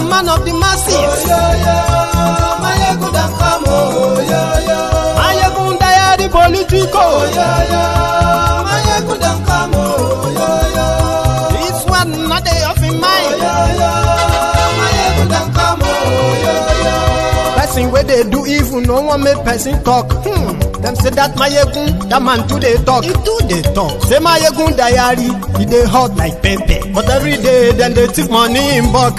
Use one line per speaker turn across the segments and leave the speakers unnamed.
man of the masses. Oh, yeah. Mayegun don't come. Oh, yeah. Mayegun diary political. Oh, yeah. Mayegun don't come. Oh, yeah. This one not day of in mind. Oh, yeah. Mayegun don't come. Oh, yeah. Person where they do evil, no one make person talk. Them say that Mayegun, that man too they talk. He too they talk. Say Mayegun diary, he they hot like pepper. But every day, then they take money in bulk.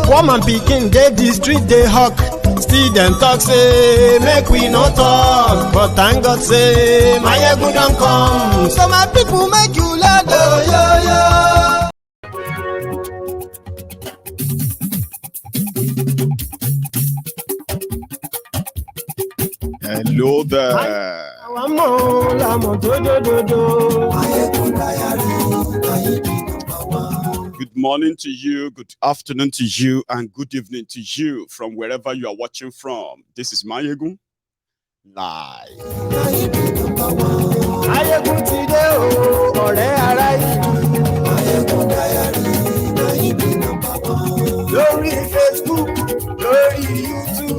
Woman picking, they the street they hawk. Still them talk say, make we no talk. But thank God say, Mayegun don't come. So my people make you laugh. Oh, yeah, yeah.
Hello there. Good morning to you, good afternoon to you, and good evening to you from wherever you are watching from. This is Mayegun Live.
Lórí Facebook, lórí YouTube.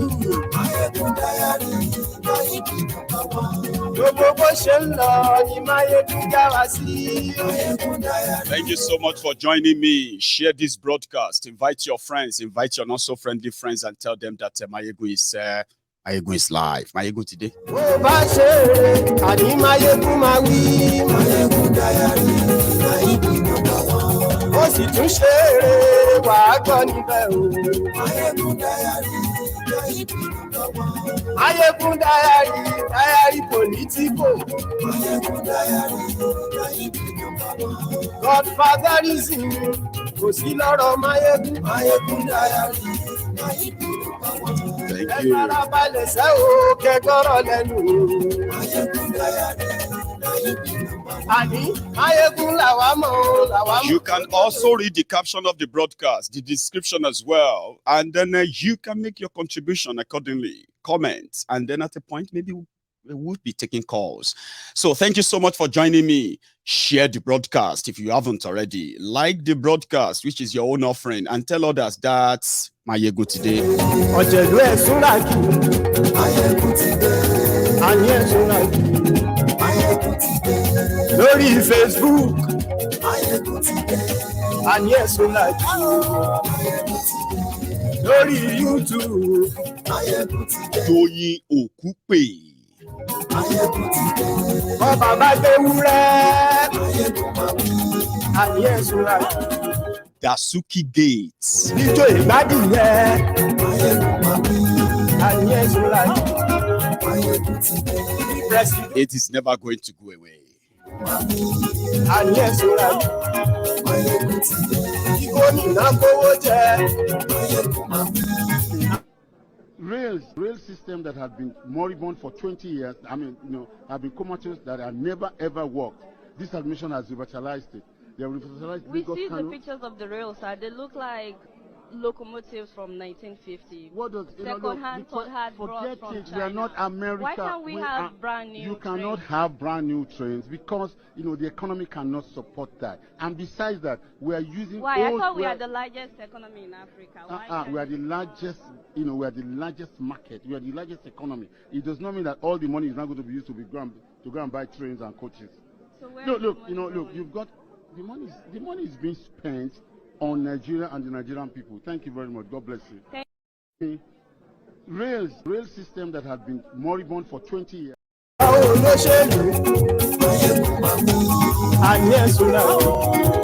Thank you so much for joining me. Share this broadcast. Invite your friends, invite your not so friendly friends, and tell them that Mayegun is live. Mayegun today.
Mayegun diary political. Godfatherism, kò sí lọ́rọ̀ Mayegun diary.
Thank you. You can also read the caption of the broadcast, the description as well, and then you can make your contribution accordingly. Comment, and then at a point maybe we would be taking calls. So thank you so much for joining me. Share the broadcast if you haven't already. Like the broadcast, which is your own offering, and tell others that's Mayegun today.
Lórí Facebook, lórí YouTube,
Doyin Okupe.
Ọba bá gbé wúrẹ́,
Dasuki Gate.
Níjó ìgbádìyẹ,
It is never going to go away.
Rail system that had been moribund for 20 years, have been comatose, that have never ever worked. This administration has revitalized it. They have revitalized.
We see the pictures of the rail side. They look like locomotives from 1950.
What does
second-hand, third-hand brought from China.
We are not America.
Why can't we have brand new?
You cannot have brand new trains because the economy cannot support that. And besides that, we are using.
Why? I thought we are the largest economy in Africa. Why?
We are the largest. We are the largest market. We are the largest economy. It does not mean that all the money is not going to be used to go and buy trains and coaches.
So where
look. You've got the money. The money is being spent on Nigeria and the Nigerian people. Thank you very much. God bless you.
Thank
you. Rail system that had been moribund for 20 years.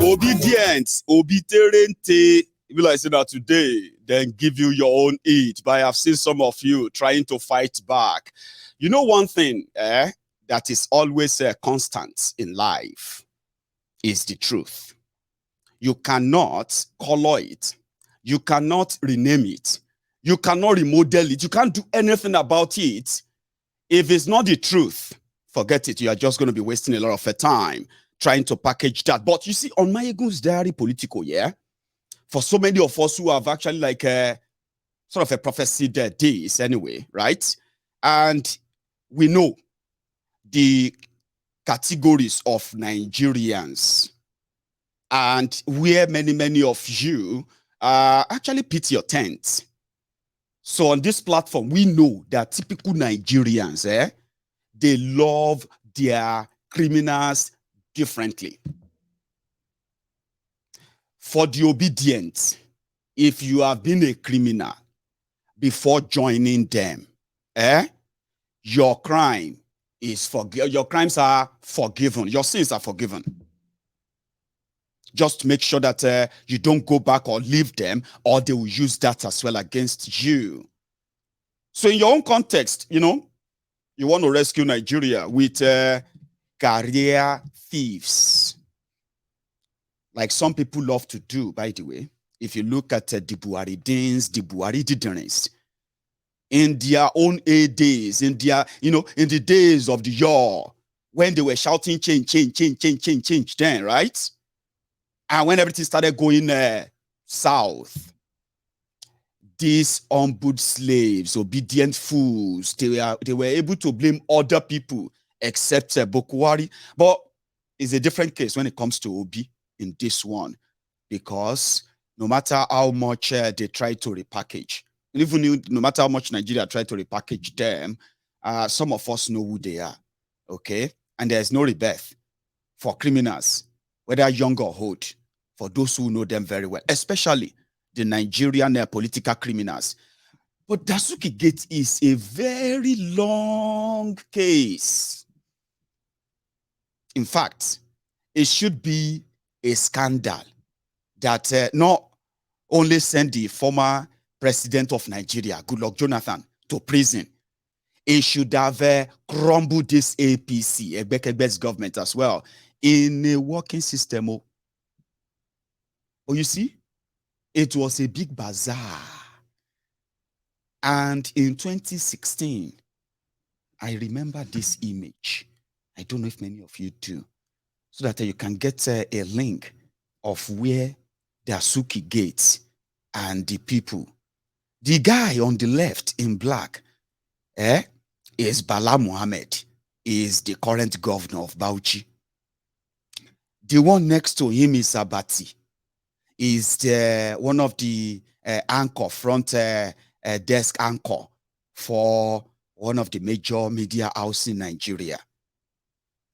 Obedience, obiterente. Will I say that today? Then give you your own eat. But I have seen some of you trying to fight back. You know one thing that is always constant in life is the truth. You cannot color it. You cannot rename it. You cannot remodel it. You can't do anything about it. If it's not the truth, forget it. You are just going to be wasting a lot of your time trying to package that. But you see, on Mayegun's diary political, for so many of us who have actually sort of a prophecy days anyway, right? And we know the categories of Nigerians and where many of you actually pitch your tent. So on this platform, we know that typical Nigerians, they love their criminals differently. For the obedient, if you have been a criminal before joining them, your crimes are forgiven. Your sins are forgiven. Just make sure that you don't go back or leave them, or they will use that as well against you. So in your own context, you want to rescue Nigeria with career thieves, like some people love to do, by the way. If you look at the Buharidins, the Buharididins, in their own days, in the days of the yore, when they were shouting change then, right? And when everything started going south, these humbled slaves, obedient fools, they were able to blame other people except Bokwari. But it's a different case when it comes to Obi in this one, because no matter how much they try to repackage, even no matter how much Nigeria try to repackage them, some of us know who they are, okay? And there's no rebirth for criminals, whether young or old, for those who know them very well, especially the Nigerian political criminals. But Dasuki Gate is a very long case. In fact, it should be a scandal that not only send the former president of Nigeria, Goodluck Jonathan, to prison, it should have crumbled this APC, Egbekebe's government as well, in a working system. Oh, you see, it was a big bazaar. And in 2016, I remember this image. I don't know if many of you do, so that you can get a link of where Dasuki Gate and the people. The guy on the left in black is Bala Mohammed, is the current governor of Bauchi. The one next to him is Abati, is one of the anchor, front desk anchor for one of the major media houses in Nigeria.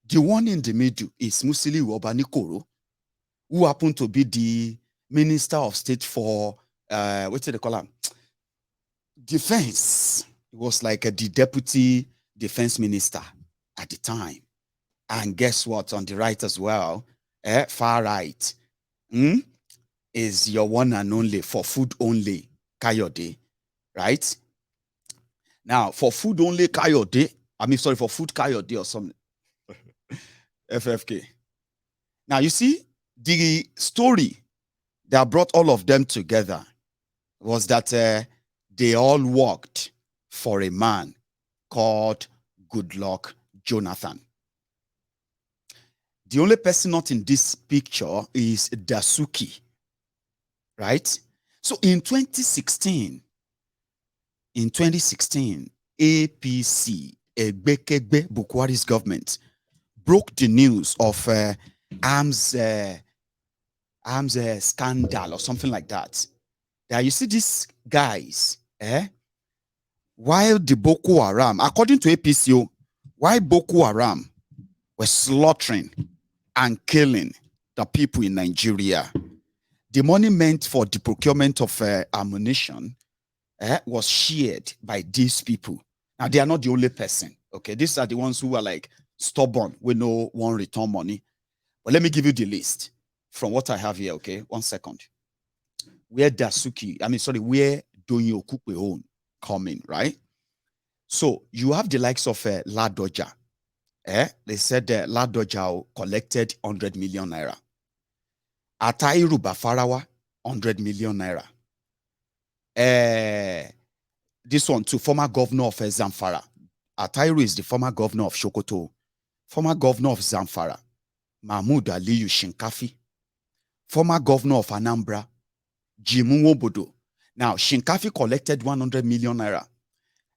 The one in the middle is Musili Obanikoro, who happened to be the Minister of State for, what do they call him? Defense. He was like the Deputy Defense Minister at the time. And guess what? On the right as well, far right, is your one and only, for food only, Kayode, right? Now, for food only Kayode, for food Kayode or something, FFK. Now, you see, the story that brought all of them together was that they all worked for a man called Goodluck Jonathan. The only person not in this picture is Dasuki, right? So in 2016, APC, Egbekegbe Bukwari's government, broke the news of arms scandal or something like that. Now you see these guys, while the Boko Haram, according to APCO, while Boko Haram were slaughtering and killing the people in Nigeria, the money meant for the procurement of ammunition was shared by these people. Now, they are not the only person, okay? These are the ones who are like stubborn, we know won't return money. But let me give you the list from what I have here, okay? 1 second. Where where Doyin Okupe own coming, right? So you have the likes of Ladoja. They said Ladoja collected 100 million naira. Atairu Bafarawa, 100 million naira. This one too, former governor of Zamfara. Atairu is the former governor of Sokoto. Former governor of Zamfara, Mahmoud Aliyu Shinkafi. Former governor of Anambra, Jimu Wobodo. Now, Shinkafi collected 100 million naira.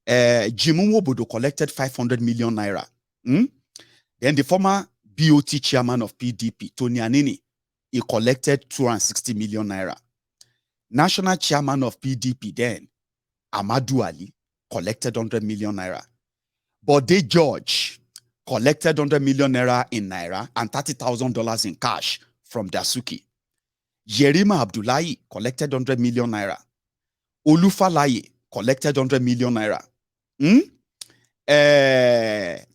Jimu Wobodo collected 500 million naira. Then the former BOT chairman of PDP, Tony Anini, he collected 260 million naira. National chairman of PDP then, Amadu Ali, collected 100 million naira. Bode George collected 100 million naira in naira and $30,000 in cash from Dasuki. Yerima Abdullahi collected 100 million naira. Olufalaye collected 100 million naira.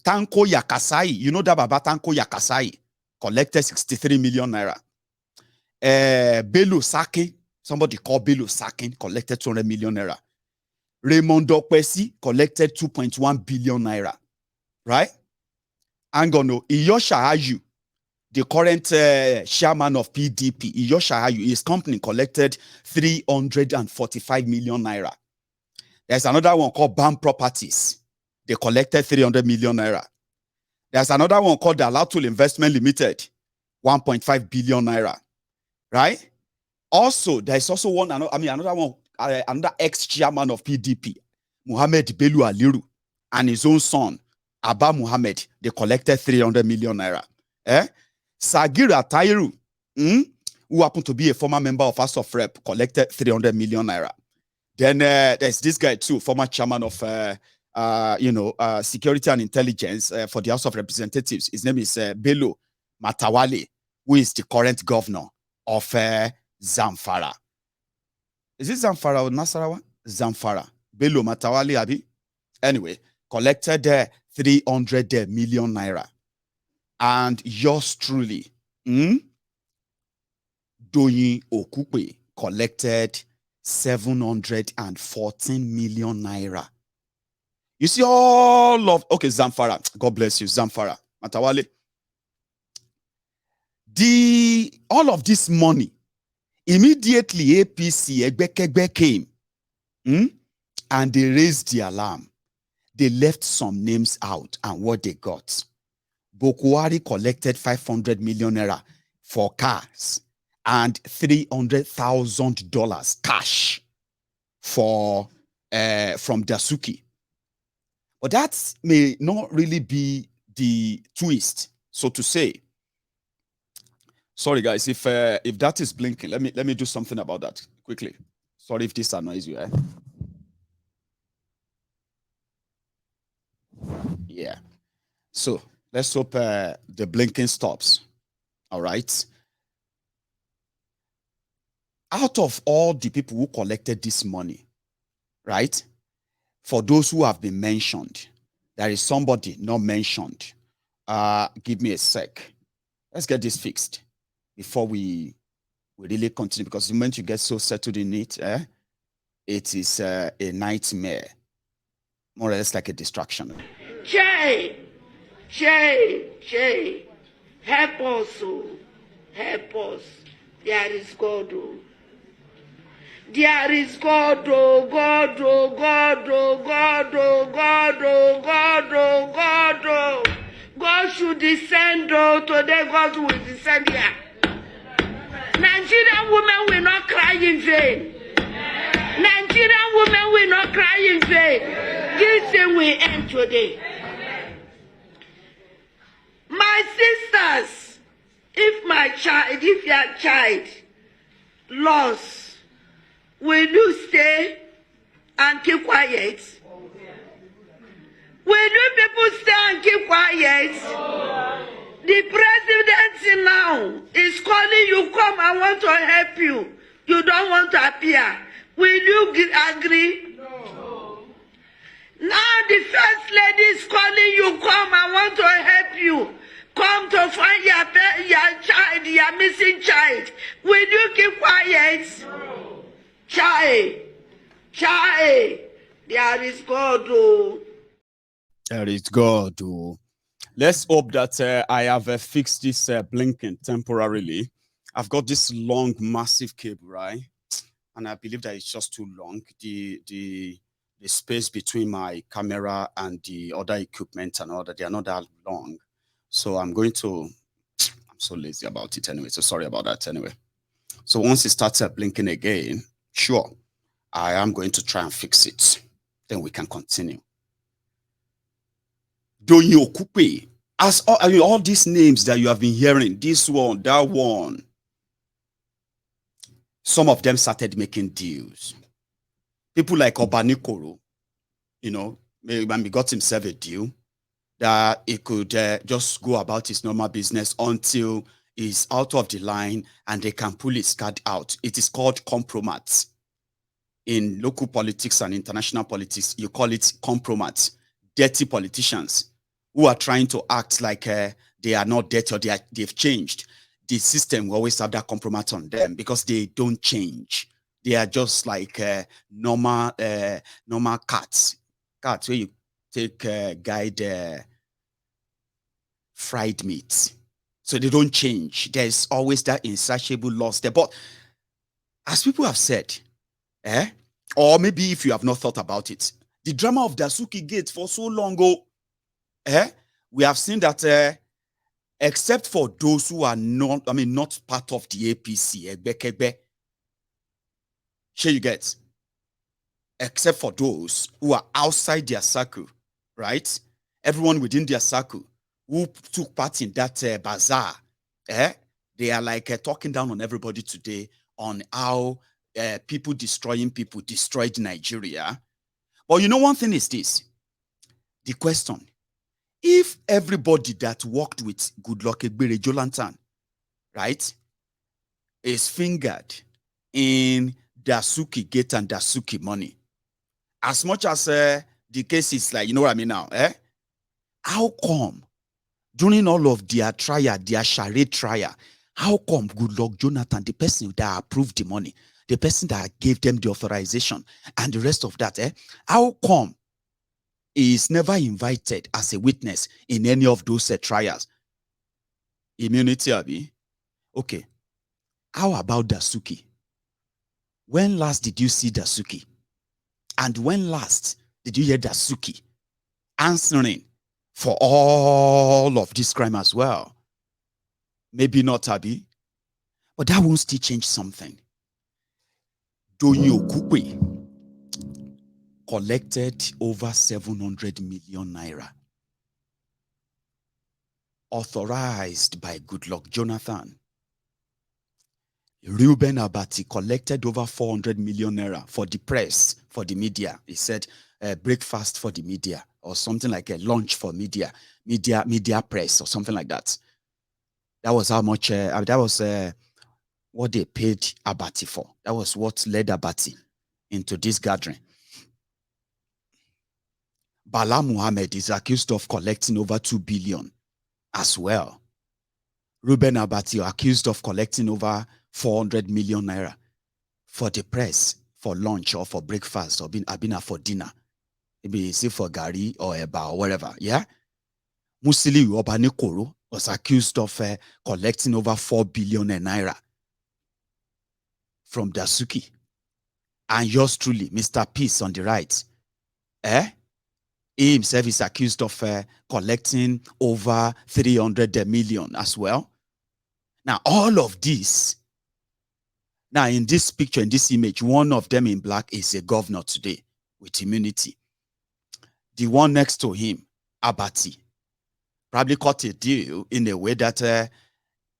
Tanko Yakasai, you know that Baba Tanko Yakasai collected 63 million naira. Bello Sakin, somebody called Bello Sakin, collected 200 million naira. Raymond Okwesi collected 2.1 billion naira. Right? Angono, Iyosha Ayu, the current chairman of PDP, Iyosha Ayu, his company collected 345 million naira. There's another one called BAM Properties. They collected 300 million naira. There's another one called the Alatul Investment Limited, 1.5 billion naira. Right? Also, there's also one, another one, another ex-chairman of PDP, Muhammad Bello Aliru, and his own son, Abba Muhammad. They collected 300 million naira. Sagira Tairu, who happened to be a former member of House of Rep, collected 300 million naira. Then there's this guy too, former chairman of Security and Intelligence for the House of Representatives. His name is Bello Matawale, who is the current governor of Zamfara. Is it Zamfara or Nasarawa? Zamfara. Bello Matawale, Abi. Anyway, collected 300 million naira. And yours truly, Doyin Okupe, collected 714 million naira. You see all of, okay, Zamfara, God bless you, Zamfara, Matawale. All of this money, immediately APC, Egbekegbe came, and they raised the alarm. They left some names out, and what they got. Bokwari collected 500 million naira for cars and $300,000 cash for from Dasuki. But that may not really be the twist, so to say. Sorry, guys, if that is blinking, let me do something about that quickly. Sorry if this annoys you. Yeah. So let's hope the blinking stops. All right. Out of all the people who collected this money, right? For those who have been mentioned, there is somebody not mentioned. Give me a sec. Let's get this fixed before we really continue, because the moment you get so settled in it, it is a nightmare, more or less like a distraction.
Shay, help us, help us. There is God. There is God, God. God should descend, today God will descend here. Nigerian women will not cry in vain. Nigerian women will not cry in vain. This thing will end today. My sisters, if your child lost, will you stay and keep quiet? Will you people stay and keep quiet? The president now is calling you, come, I want to help you. You don't want to appear. Will you agree? No. Now the first lady is calling you, come, I want to help you. Come to find your child, your missing child. Will you keep quiet? No. Child, there is God.
There is God. Let's hope that I have fixed this blinking temporarily. I've got this long, massive cable, right? And I believe that it's just too long. The space between my camera and the other equipment and all that, they are not that long. So I'm so lazy about it anyway. So sorry about that anyway. So once it starts blinking again, sure, I am going to try and fix it. Then we can continue. Doyin Okupe, as all these names that you have been hearing, this one, that one. some of them started making deals. People like Obanikoro, you know, when he got himself a deal that he could just go about his normal business until he's out of the line and they can pull his card out. It is called compromat. In local politics and international politics, you call it compromat. Dirty politicians who are trying to act like they are not dirty or they've changed. The system will always have that compromat on them because they don't change. They are just like normal cats. Cats where you take guide fried meat. So they don't change. There's always that insatiable loss there. But as people have said, or maybe if you have not thought about it, the drama of Dasuki Gate for so long ago, we have seen that except for those who are not part of the APC, sure you get, except for those who are outside their circle, right? Everyone within their circle who took part in that bazaar, they are like talking down on everybody today on how people destroying people destroyed Nigeria. But you know, one thing is this, the question, if everybody that worked with Goodluck Egbere Jolantan, right, is fingered in Dasuki Gate and Dasuki money, as much as the case is like, you know what I mean now, how come during all of their trial, their charade trial, how come Goodluck Jonathan, the person that approved the money, the person that gave them the authorization and the rest of that, how come he is never invited as a witness in any of those trials? Immunity, Abi. Okay. How about Dasuki? When last did you see Dasuki? And when last did you hear Dasuki answering for all of this crime as well? Maybe not, Abi, but that won't still change something. Doyin Okupe collected over 700 million naira, authorized by Goodluck Jonathan. Reuben Abati collected over 400 million naira for the press, for the media. He said breakfast for the media or something like a lunch for media press or something like that. That was how much, that was what they paid Abati for. That was what led Abati into this gathering. Bala Muhammad is accused of collecting over 2 billion as well. Reuben Abati accused of collecting over 400 million naira for the press, for lunch or for breakfast or abina for dinner. Maybe say for Gary or Eba or whatever. Yeah. Musili Obanikoro was accused of collecting over 4 billion naira from Dasuki. And yours truly, Mr. Peace on the right. He himself is accused of collecting over 300 million as well. Now, all of this, now in this picture, in this image, one of them in black is a governor today with immunity. The one next to him, Abati, probably cut a deal in a way that,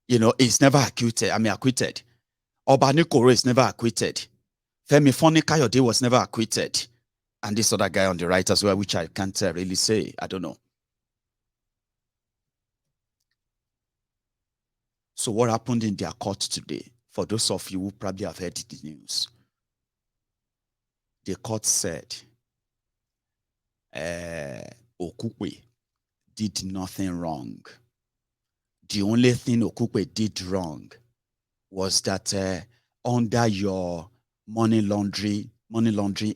is never acquitted. Obanikoro is never acquitted. Femi Foni-Kayode was never acquitted. And this other guy on the right as well, which I can't really say. I don't know. So what happened in their court today? For those of you who probably have heard the news, the court said Okupe did nothing wrong. The only thing Okupe did wrong was that under your money laundering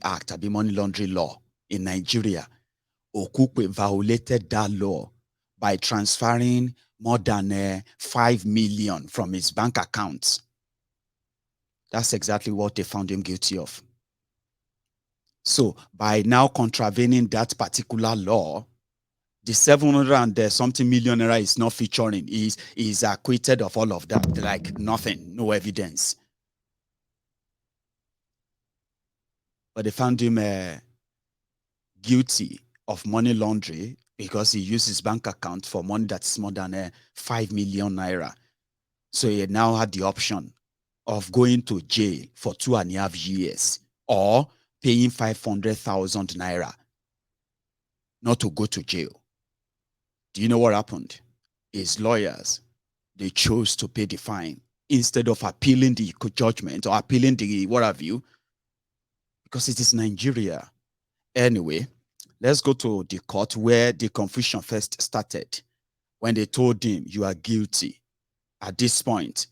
act, money laundering law in Nigeria, Okupe violated that law by transferring more than 5 million from his bank accounts. That's exactly what they found him guilty of. So by now contravening that particular law, the 700 and something million naira is not featuring. He's acquitted of all of that, like nothing, no evidence. But they found him guilty of money laundering because he used his bank account for money that's more than 5 million naira. So he now had the option of going to jail for 2.5 years or paying 500,000 naira not to go to jail. Do you know what happened? His lawyers, they chose to pay the fine instead of appealing the judgment or appealing the what have you, because it is Nigeria. Anyway, let's go to the court where the confusion first started when they told him you are guilty. At this point,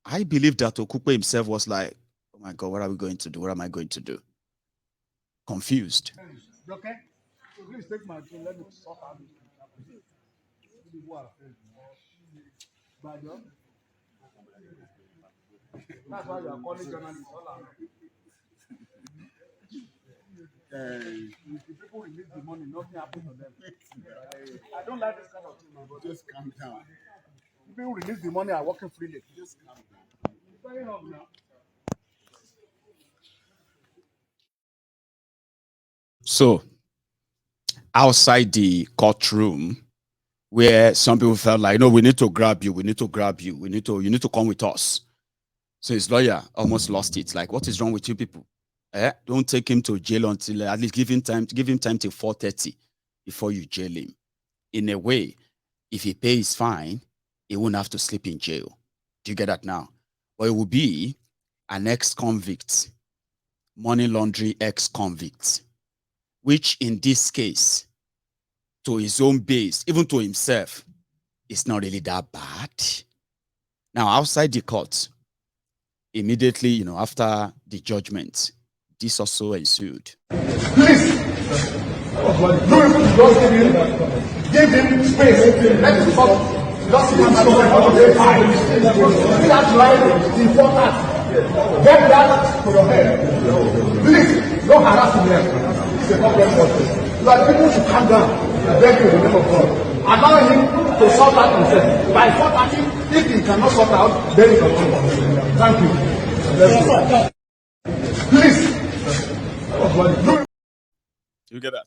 I believe that Okupe himself was like, oh my God, what are we going to do? What am I going to do? Confused.
Okay? So please take my phone. Let me sort out this. That's why you are calling journalists all around. If the people release the money, nothing happens to them. I don't like this kind of thing, my brother. Just calm down. People release the money are working freely. Just calm down. It's very wrong now.
So, outside the courtroom, where some people felt like, no, we need to grab you, you need to come with us. So his lawyer almost lost it. Like, what is wrong with you people? Don't take him to jail until at least give him time till 4:30 before you jail him. In a way, if he pays his fine, he won't have to sleep in jail. Do you get that now? But it will be an ex-convict, money laundering ex-convict, which in this case, to his own base, even to himself, it's not really that bad. Now, outside the court, immediately, after the judgment, this also ensued.
Please, give him space. Let him talk. Just give him space. See that line in front us. Get that to your head. Please, don't harass him. It's a problem for that people should calm down. Beg you in the name of God. Allow him to sort out himself. By 4:30, if he cannot sort out, then he can come. Thank you. Please.
You get that?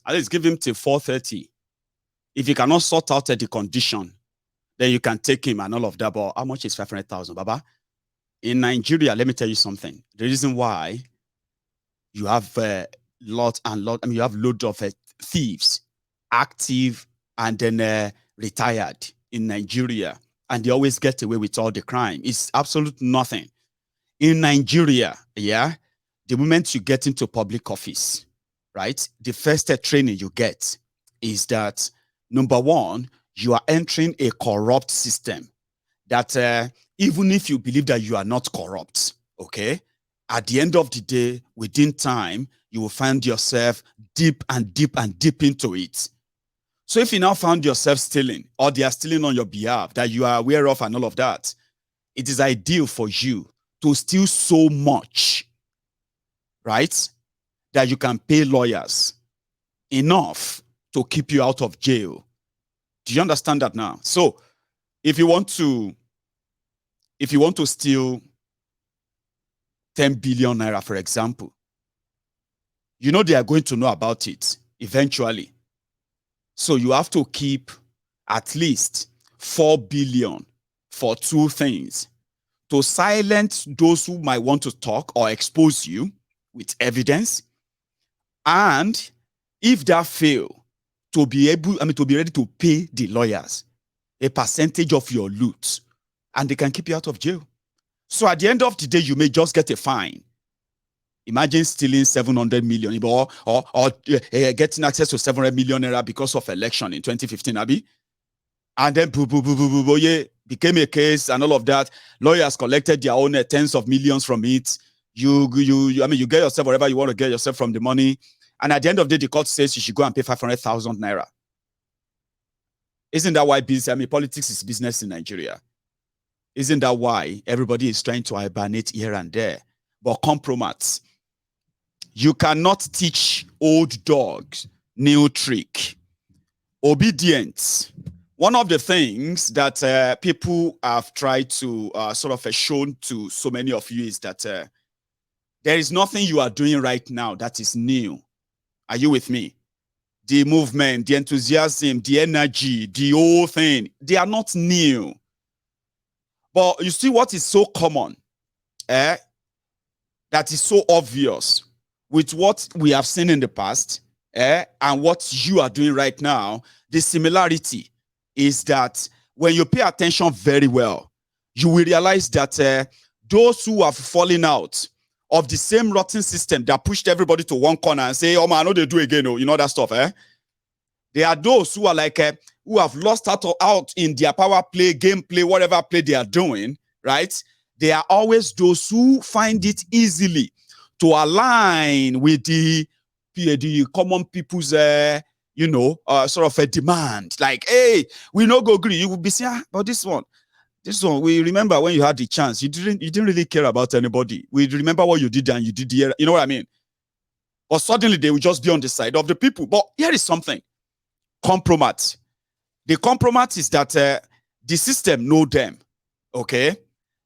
At least give him till 4:30. If he cannot sort out the condition, then you can take him and all of that. But how much is 500,000, Baba? In Nigeria, let me tell you something. The reason why you have loads of thieves, active and then retired in Nigeria, and they always get away with all the crime. It's absolute nothing. In Nigeria, the moment you get into public office, right, the first training you get is that, number one, you are entering a corrupt system that even if you believe that you are not corrupt, okay, at the end of the day, within time, you will find yourself deep and deep and deep into it. So if you now found yourself stealing, or they are stealing on your behalf that you are aware of and all of that, it is ideal for you to steal so much, right, that you can pay lawyers enough to keep you out of jail. Do you understand that now? So if you want to steal 10 billion naira, for example, they are going to know about it eventually. So you have to keep at least 4 billion for two things: to silence those who might want to talk or expose you with evidence, and if that fail, to be ready to pay the lawyers a percentage of your loot, and they can keep you out of jail. So at the end of the day, you may just get a fine. Imagine stealing 700 million or getting access to 700 million naira because of election in 2015, Abi. And then became a case and all of that. Lawyers collected their own tens of millions from it. You get yourself whatever you want to get yourself from the money. And at the end of the day, the court says you should go and pay 500,000 naira. Isn't that why politics is business in Nigeria? Isn't that why everybody is trying to hibernate here and there? But compromise. You cannot teach old dogs new trick. Obedience. One of the things that people have tried to shown to so many of you is that there is nothing you are doing right now that is new. Are you with me? The movement, the enthusiasm, the energy, the whole thing, they are not new. But you see what is so common, that is so obvious with what we have seen in the past, and what you are doing right now. The similarity is that when you pay attention very well, you will realize that those who have fallen out of the same rotten system that pushed everybody to one corner and say, oh man, I know they do again, oh, you know that stuff, They are those who are like, who have lost out in their power play, gameplay, whatever play they are doing, right? They are always those who find it easily to align with the common people's, sort of a demand. Like, hey, we no go agree. You will be saying, but this one, we remember when you had the chance, you didn't really care about anybody. We remember what you did and you did here. You know what I mean? But suddenly they will just be on the side of the people. But here is something. Compromise. The compromise is that the system know them. Okay?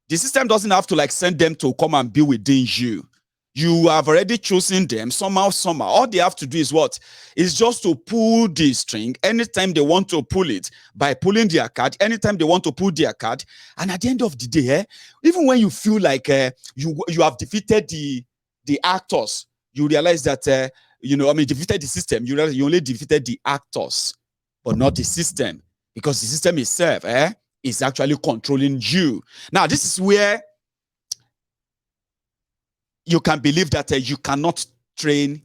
The system doesn't have to like send them to come and be within you. You have already chosen them somehow. All they have to do is what? Is just to pull the string anytime they want to pull it by pulling their card, anytime they want to pull their card. And at the end of the day, even when you feel like you have defeated the actors, you realize that, defeated the system. You realize you only defeated the actors, but not the system. Because the system itself is actually controlling you. Now, this is where you can believe that you cannot train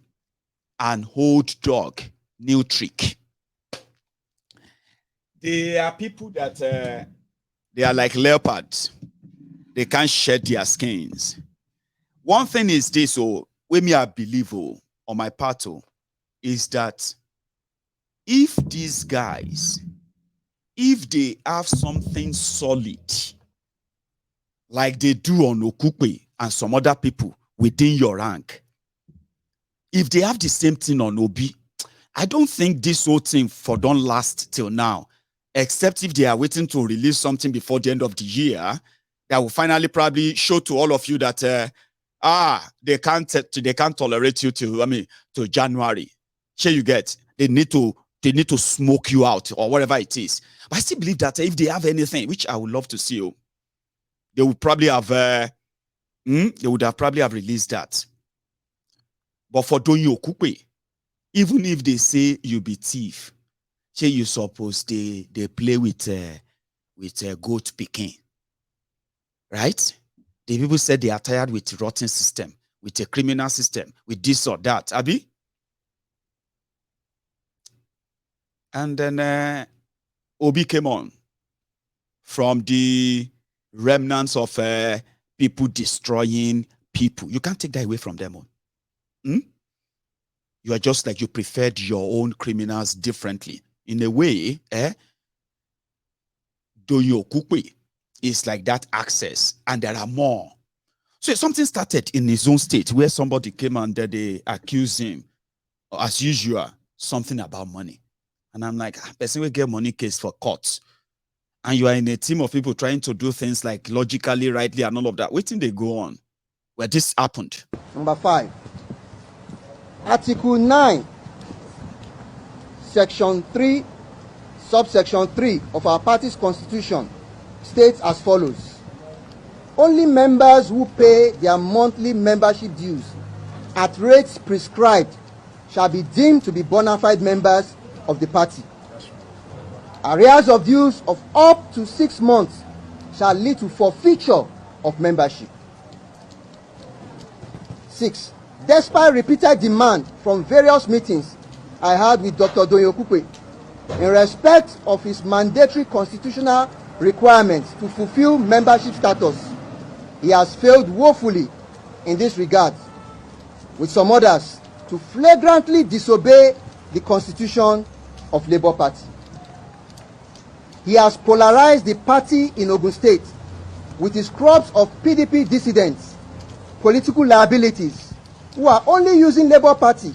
an old dog. New trick. There are people that they are like leopards. They can't shed their skins. One thing is this, when me I believe on my part, is that if these guys, if they have something solid, like they do on Okupe and some other people within your rank, if they have the same thing on Obi, I don't think this whole thing don't last till now, except if they are waiting to release something before the end of the year that will finally probably show to all of you that they can't tolerate you to January. Sure, you get, they need to smoke you out or whatever it is. But I still believe that if they have anything, which I would love to see, they would probably have probably have released that. But for Doyin Okupe, even if they say you be thief, say you suppose they play with a goat picking, right? The people said they are tired with a rotten system, with a criminal system, with this or that, Abi. And then Obi came on from the remnants of people destroying people. You can't take that away from them. You are just like you preferred your own criminals differently. In a way, Doyin Okupe is like that access, and there are more. So something started in his own state where somebody came and they accused him, as usual, something about money. And I'm like, person will get money case for courts. And you are in a team of people trying to do things like logically, rightly, and all of that. Waiting they go on where this happened.
Number 5. Article 9, Section 3, Subsection 3 of our party's constitution states as follows. Only members who pay their monthly membership dues at rates prescribed shall be deemed to be bona fide members of the party. Arrears of dues of up to 6 months shall lead to forfeiture of membership. 6. Despite repeated demand from various meetings I had with Dr. Doyin Okupe in respect of his mandatory constitutional requirements to fulfill membership status, he has failed woefully in this regard, with some others to flagrantly disobey the constitution of Labour Party. He has polarized the party in Ogun State with his crops of PDP dissidents, political liabilities, who are only using Labour Party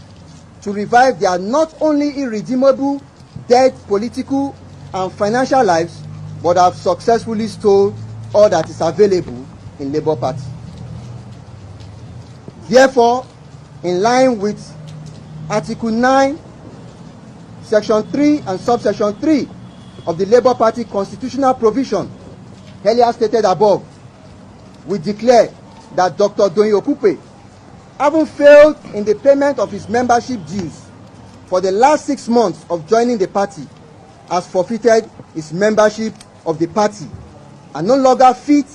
to revive their not only irredeemable dead political and financial lives, but have successfully stole all that is available in Labour Party. Therefore, in line with Article 9, Section 3 and Subsection 3 of the Labour Party constitutional provision, earlier stated above, we declare that Dr. Doyin Okupe, having failed in the payment of his membership dues for the last 6 months of joining the party, has forfeited his membership of the party and no longer fit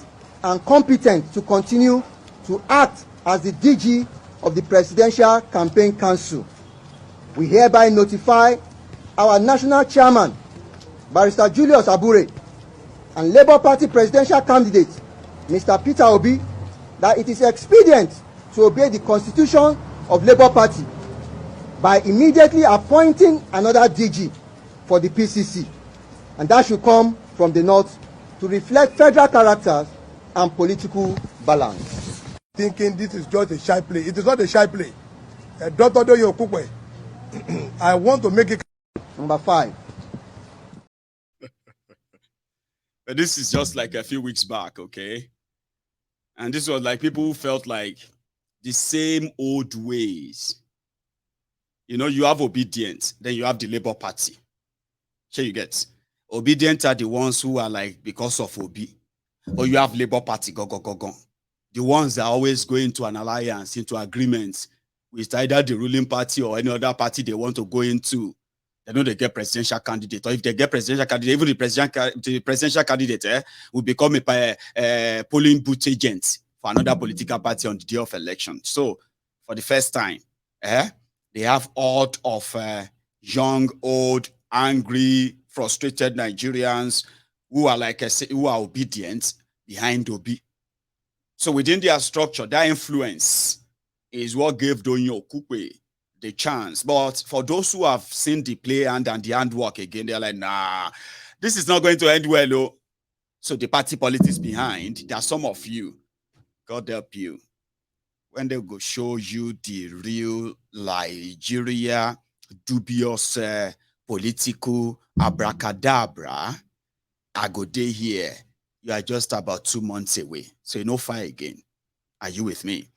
and competent to continue to act as the DG of the Presidential Campaign Council. We hereby notify our national chairman, Barrister Julius Abure, and Labour Party presidential candidate, Mr. Peter Obi, that it is expedient to obey the Constitution of Labour Party by immediately appointing another DG for the PCC, and that should come from the north to reflect federal characters and political balance.
Thinking this is just a shy play. It is not a shy play. Dr. Doyin Okupe, I want to make it.
Number 5.
But this is just like a few weeks back, okay? And this was like people who felt like the same old ways. You know, you have obedient, then you have the Labour Party. Sure, you get. Obedient are the ones who are like because of Obi. Or you have Labour Party, go. The ones that are always going to an alliance, into agreements with either the ruling party or any other party they want to go into. They know they get presidential candidate. Or if they get presidential candidate, even the presidential candidate will become a polling booth agent for another political party on the day of election. So, for the first time, they have all of young, old, angry, frustrated Nigerians who are who are obedient behind Obi. So within their structure, that influence is what gave Doyin Okupe the chance. But for those who have seen the play and the handwork again, they're like, nah, this is not going to end well. Oh. So the party politics behind, there are some of you, God help you, when they go show you the real Nigeria, dubious political abracadabra, I go day here. You are just about 2 months away. So you know fire again. Are you with me?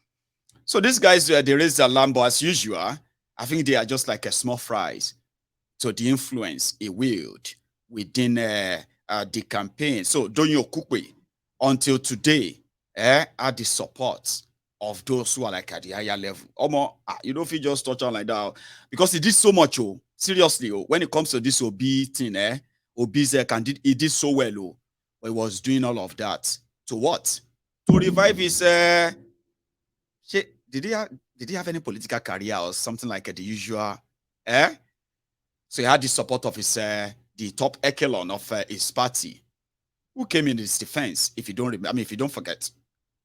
So these guys, they raise the alarm, but as usual, I think they are just like a small fries. So the influence it wield within the campaign. So Doyin Okupe, until today, had the support of those who are like at the higher level. You don't feel just touch on like that because he did so much. Oh, seriously, when it comes to this Obi thing, Obi's candidate, he did so well. But he was doing all of that to what? To revive his. Did he have any political career or something like the usual? So he had the support of his the top echelon of his party, who came in his defense. If you don't remember, if you don't forget,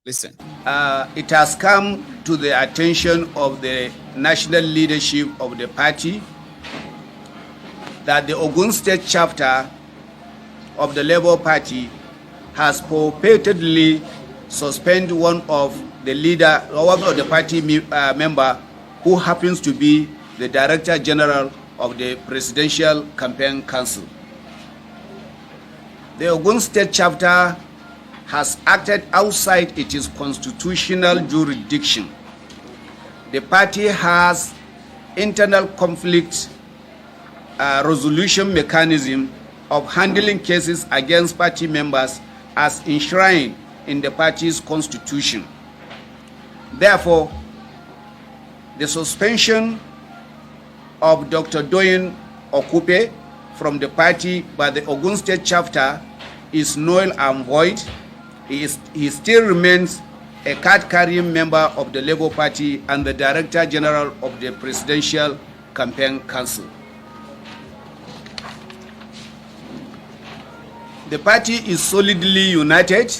listen.
It has come to the attention of the national leadership of the party that the Ogun State chapter of the Labour Party has purportedly suspended one of the leader or one of the party member who happens to be the Director General of the Presidential Campaign Council. The Ogun State chapter has acted outside its constitutional jurisdiction. The party has internal conflict resolution mechanism of handling cases against party members as enshrined in the party's constitution. Therefore, the suspension of Dr. Doyin Okupe from the party by the Ogun State chapter is null and void. He still remains a card-carrying member of the Labour Party and the Director General of the Presidential Campaign Council. The party is solidly united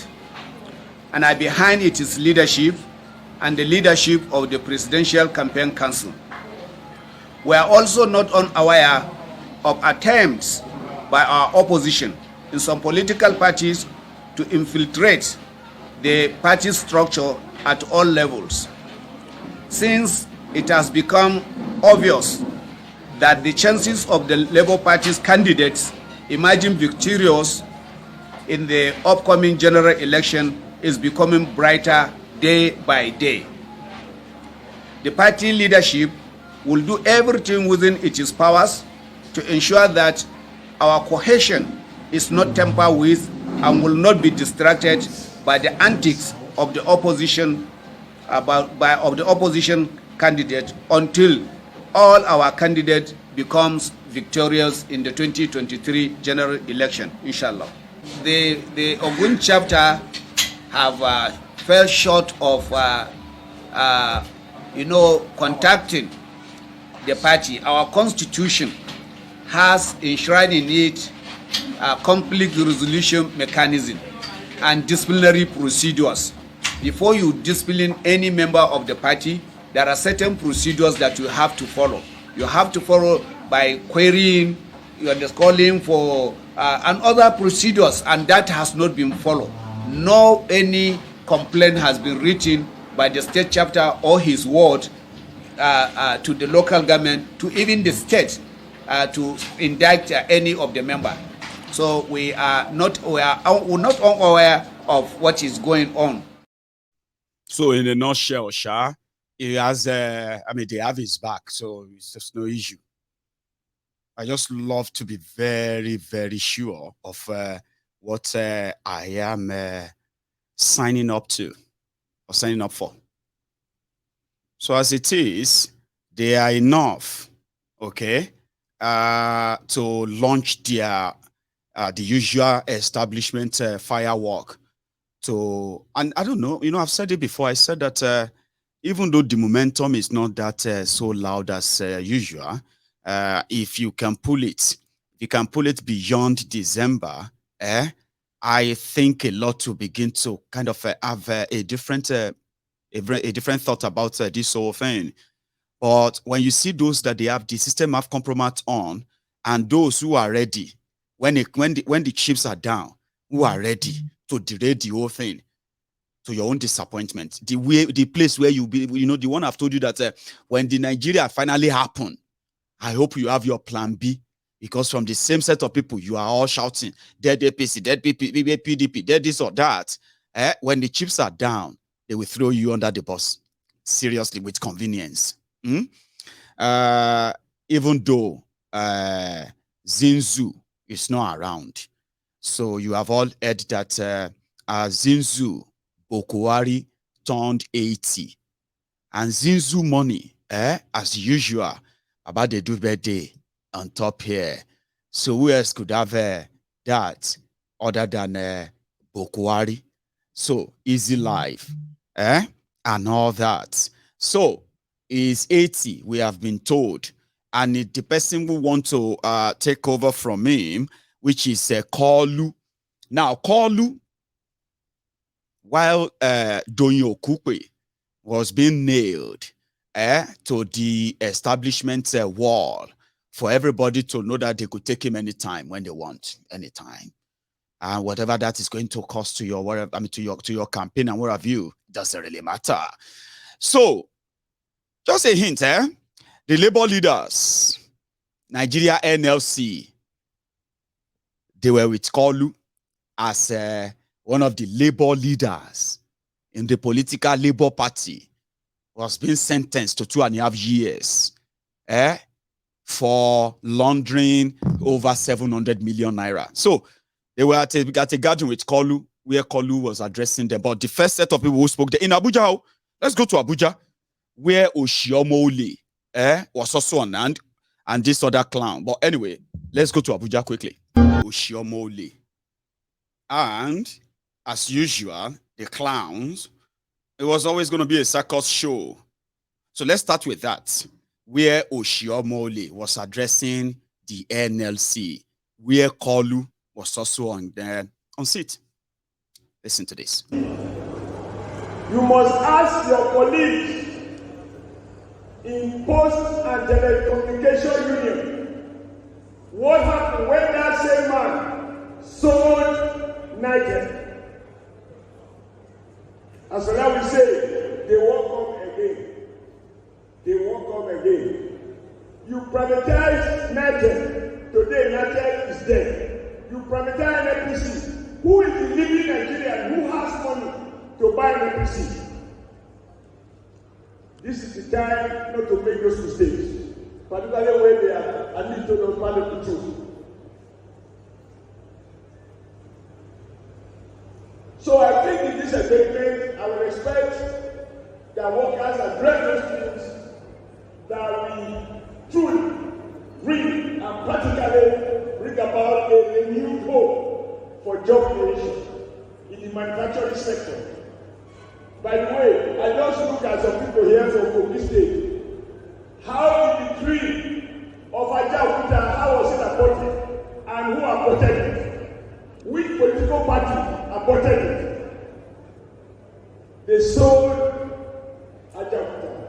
and are behind its leadership and the leadership of the Presidential Campaign Council. We are also not unaware of attempts by our opposition in some political parties to infiltrate the party structure at all levels. Since it has become obvious that the chances of the Labour Party's candidates emerging victorious in the upcoming general election is becoming brighter day by day. The party leadership will do everything within its powers to ensure that our cohesion is not tampered with and will not be distracted by the antics of the opposition candidate until all our candidates becomes victorious in the 2023 general election, inshallah. The Ogun chapter have fell short of contacting the party. Our constitution has enshrined in it a conflict resolution mechanism and disciplinary procedures. Before you discipline any member of the party, there are certain procedures that you have to follow. You have to follow by querying, you are just calling for and other procedures, and that has not been followed. No any complaint has been written by the state chapter or his ward to the local government, to even the state, to indict any of the member. So we are not unaware of what is going on.
So in a nutshell, Sha, he has, they have his back, so it's just no issue. I just love to be very, very sure of what I am signing up to or signing up for. So as it is, they are enough, okay, to launch their the usual establishment firework. And I don't know, I've said it before. I said that even though the momentum is not that so loud as usual, if you can pull it, beyond December, I think a lot will begin to kind of have a different thought about this whole thing. But when you see those that they have the system have compromised on, and those who are ready, when the chips are down, who are ready to derail the whole thing to your own disappointment, the place where you be, the one I've told you that when the Nigeria finally happen, I hope you have your plan B, because from the same set of people, you are all shouting, dead APC, dead PDP, dead this or that. When the chips are down, they will throw you under the bus, seriously, with convenience. Even though Zinzu is not around. So you have all heard that Zinzu Bokuwari turned 80. And Zinzu money, as usual, about the do birthday on top here. So who else could have that other than Bokuwari? So easy life, and all that. So is 80, we have been told. And the person who want to take over from him, which is Kolu. Now, Kolu, while Doyin Okupe was being nailed to the establishment wall for everybody to know that they could take him anytime when they want, anytime. And whatever that is going to cost to your whatever, to your campaign and what have you, doesn't really matter. So, just a hint, the labor leaders, Nigeria NLC, they were with Kolu as one of the labor leaders in the political Labour Party, was being sentenced to 2.5 years for laundering over 700 million naira. So they were at a gathering with Kolu, where Kolu was addressing them. But the first set of people who spoke there in Abuja, let's go to Abuja, where Oshiomole was also on hand, and this other clown. But anyway, let's go to Abuja quickly. Oshiomole. And as usual, the clowns, it was always going to be a circus show. So let's start with that, where Oshiomole was addressing the NLC, where Kolu was also on seat. Listen to this.
You must ask your colleagues in Post and Telecommunication Union what happened when that same man sold Niger. As well as we say, they won't come again. They won't come again. You privatize Niger. Today, Niger is dead. You privatize NPC. Who is the living Nigerian who has money to buy NPC? This is the time not to make those mistakes, particularly when they are at least to know the truth. every sector. By the way, I just look at some people here from Kogi State. How did the tree of Abuja, how was it aborted? And who aborted it? Which political party aborted it? They sold Abuja.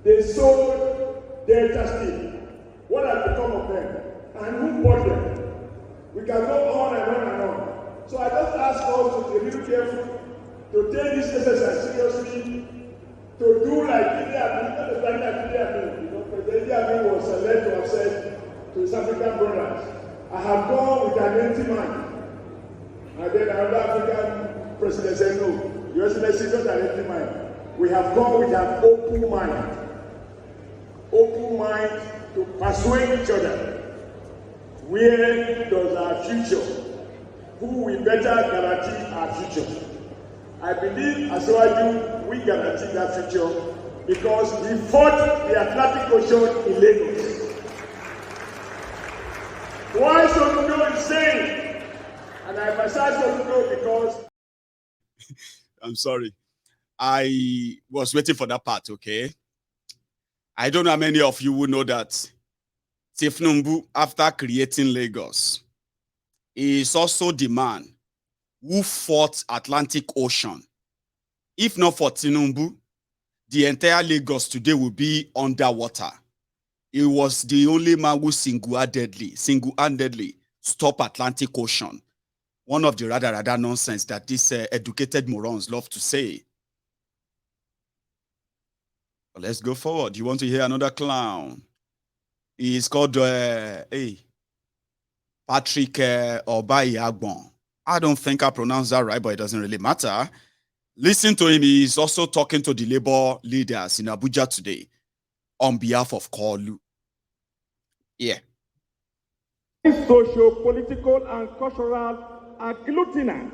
They sold Delta State. What has become of them? And who bought them? We can go on and on and on. So I just ask us to be a little careful, to take this exercise seriously, to do like Idi Amin, not like Idi Amin. You know, President Idi Amin was led to have said to his African brothers, I have gone with an empty mind. And then another African president said, no, Your Excellency, not an empty mind. We have gone with an open mind. Open mind to persuade each other. Where does our future? Who will better guarantee our future? I believe, as we guarantee that future because we fought the Atlantic Ocean in Lagos. Why Soludo is saying, and I emphasize Soludo because
I'm sorry. I was waiting for that part, okay? I don't know how many of you will know that Tinubu, after creating Lagos, is also the man who fought Atlantic Ocean. If not for Tinubu, the entire Lagos today will be underwater. He was the only man who single-handedly stopped Atlantic Ocean. One of the rather nonsense that these educated morons love to say. But let's go forward. You want to hear another clown? He's called Patrick Obayagbon. I don't think I pronounced that right, but it doesn't really matter. Listen to him. He's also talking to the labor leaders in Abuja today on behalf of Kolu. Yeah.
Social, political, and cultural agglutinants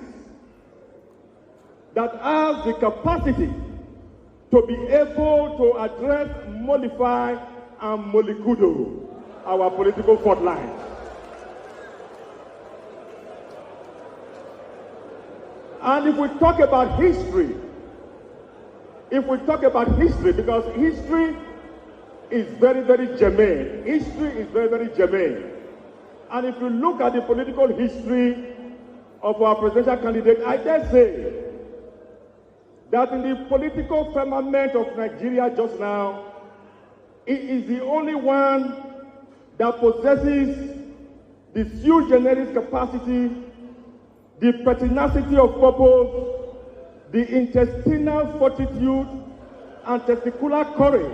that have the capacity to be able to address, mollify, and molikudo our political fault lines. And if we talk about history, because history is very, very germane. History is very, very germane. And if you look at the political history of our presidential candidate, I dare say that in the political firmament of Nigeria just now, he is the only one that possesses the sui generis capacity, the pertinacity of purpose, the intestinal fortitude, and testicular courage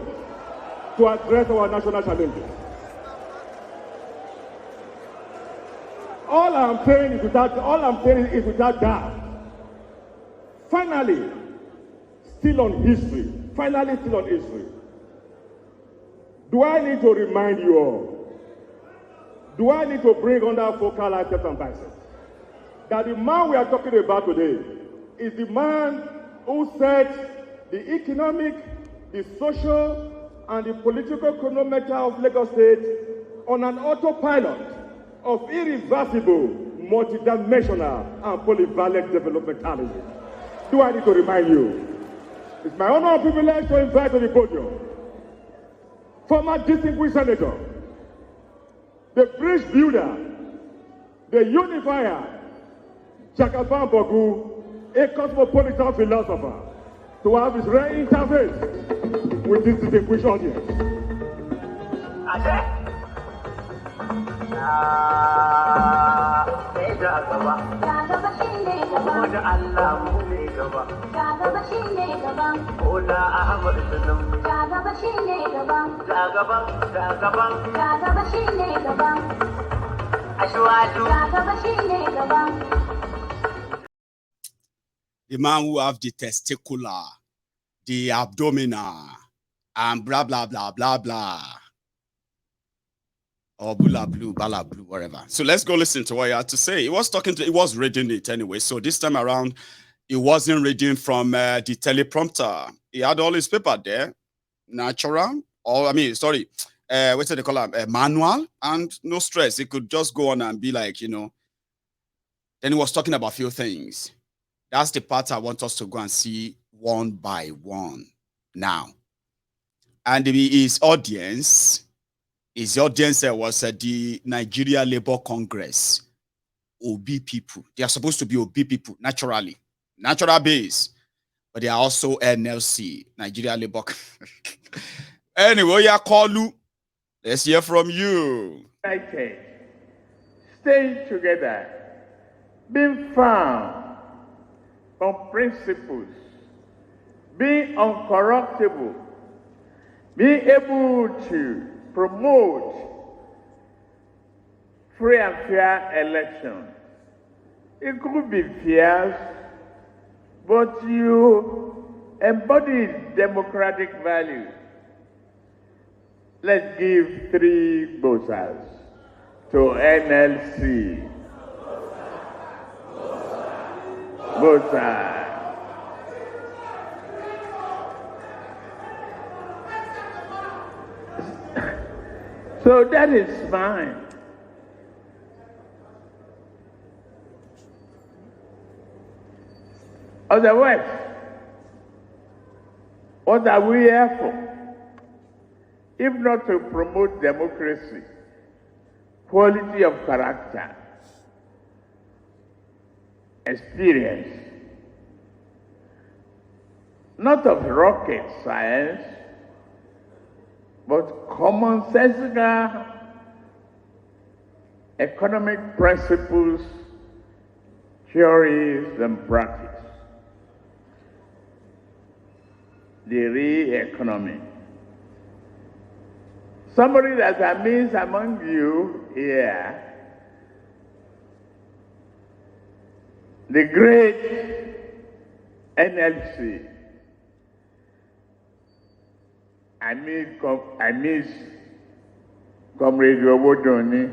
to address our national challenges. All I'm saying is without doubt. Finally, still on history. Do I need to remind you all? Do I need to bring under focal items and biceps that the man we are talking about today is the man who set the economic, the social, and the political chronometer of Lagos State on an autopilot of irreversible, multidimensional, and polyvalent developmentalism? Do I need to remind you? It's my honor and privilege to invite to the podium former distinguished senator, the bridge builder, the unifier, Jagaban Bogu, a cosmopolitan philosopher, to have his rare interface with this distinguished audience.
The man who have the testicular, the abdominal, and blah, blah, blah, blah, blah. Or bula blue, bala blue, whatever. So let's go listen to what he had to say. He was reading it anyway. So this time around, he wasn't reading from the teleprompter. He had all his paper there, natural, what's they call it? Manual, and no stress. He could just go on and be like, Then he was talking about a few things. That's the part I want us to go and see one by one now. And his audience was the Nigeria Labour Congress, OB people. They are supposed to be OB people, naturally, natural base, but they are also NLC, Nigeria Labour. Anyway, Kolu, let's hear from you.
United, staying together, being firm on principles, being uncorruptible, being able to promote free and fair elections. It could be fierce, but you embody democratic values. Let's give 3 bosses to NLC. Bosa. So that is fine. Otherwise, what are we here for? If not to promote democracy, quality of character, experience, not of rocket science, but commonsensical economic principles, theories, and practice. The real economy. Somebody that I meet among you here, the great NLC. I miss Comrade Owodoni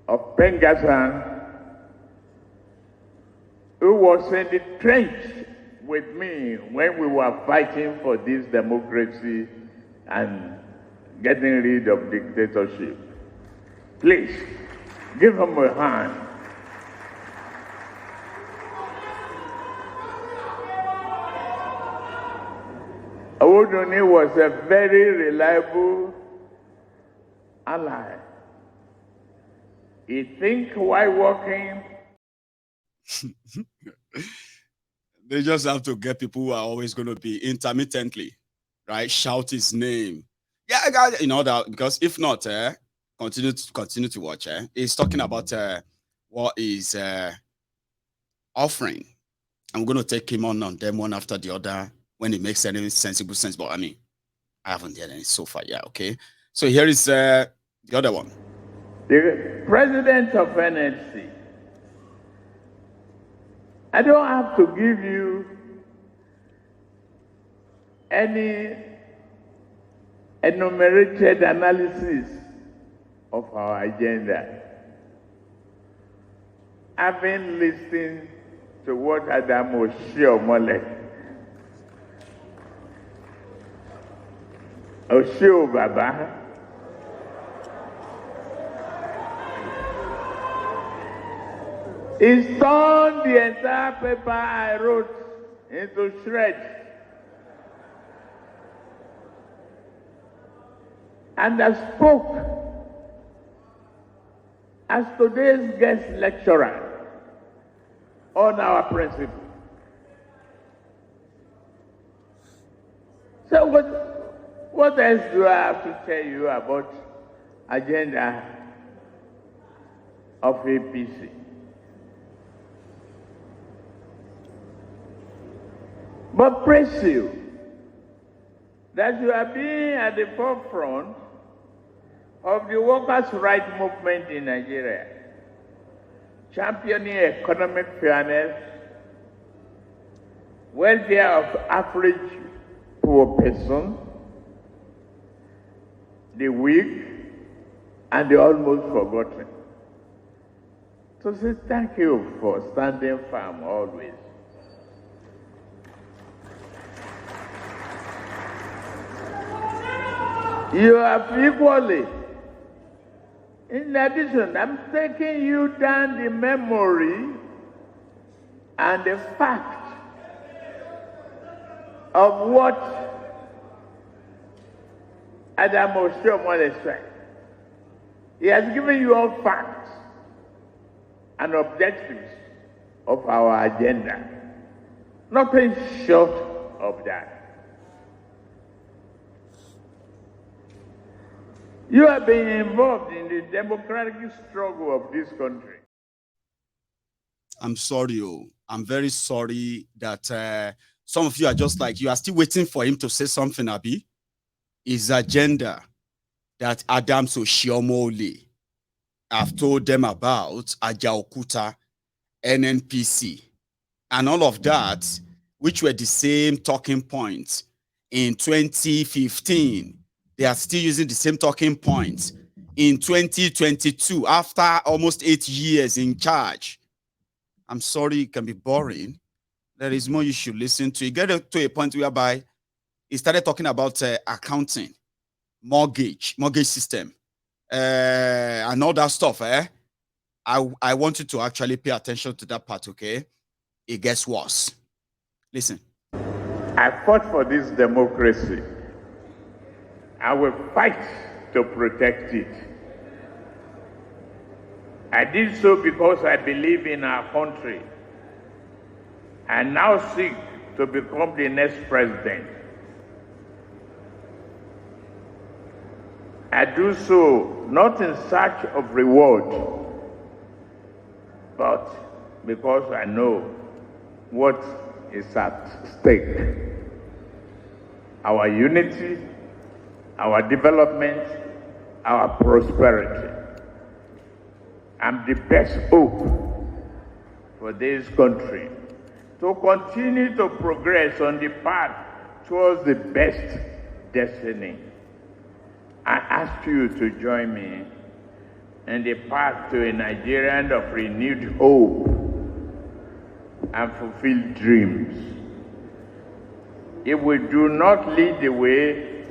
of Pengasan, who was in the trench with me when we were fighting for this democracy and getting rid of dictatorship. Please, give him a hand. Owodoni was a very reliable ally. He thinks while working.
They just have to get people who are always going to be intermittently, right? Shout his name. Yeah, I got, you know, that, because if not, continue to watch. He's talking about what is offering. I'm going to take him on them one after the other when it makes any sensible sense. But I mean, I haven't done any so far. Yeah, okay. So here is the other one.
The president of NLC. I don't have to give you any enumerated analysis of our agenda. Having listened to what Adam Oshiomole, Oshio Baba, he turned the entire paper I wrote into shreds. And I spoke as today's guest lecturer on our principle. So what else do I have to tell you about agenda of APC? But praise you that you are being at the forefront of the workers' rights movement in Nigeria, championing economic fairness, welfare of average poor person, the weak, and the almost forgotten. So say thank you for standing firm always. You have equally. In addition, I'm taking you down the memory And the fact of what Adam Oshiomhole said, he has given you all facts and objectives of our agenda. Nothing short of that. You are being involved in the democratic struggle of this country.
I'm sorry, I'm very sorry that some of you are just like, you are still waiting for him to say something, Abi. His agenda that Adams Oshiomhole have told them about, Ajaokuta, NNPC, and all of that, which were the same talking points in 2015. They are still using the same talking points in 2022, after almost 8 years in charge. I'm sorry, it can be boring. There is more you should listen to. You get to a point whereby he started talking about accounting, mortgage system, and all that stuff. I want you to actually pay attention to that part, okay? It gets worse. Listen.
I fought for this democracy. I will fight to protect it. I did so because I believe in our country. I now seek to become the next president. I do so not in search of reward, but because I know what is at stake. Our unity, our development, our prosperity. I'm the best hope for this country to continue to progress on the path towards the best destiny. I ask you to join me in the path to a Nigerian of renewed hope and fulfilled dreams. If we do not lead the way,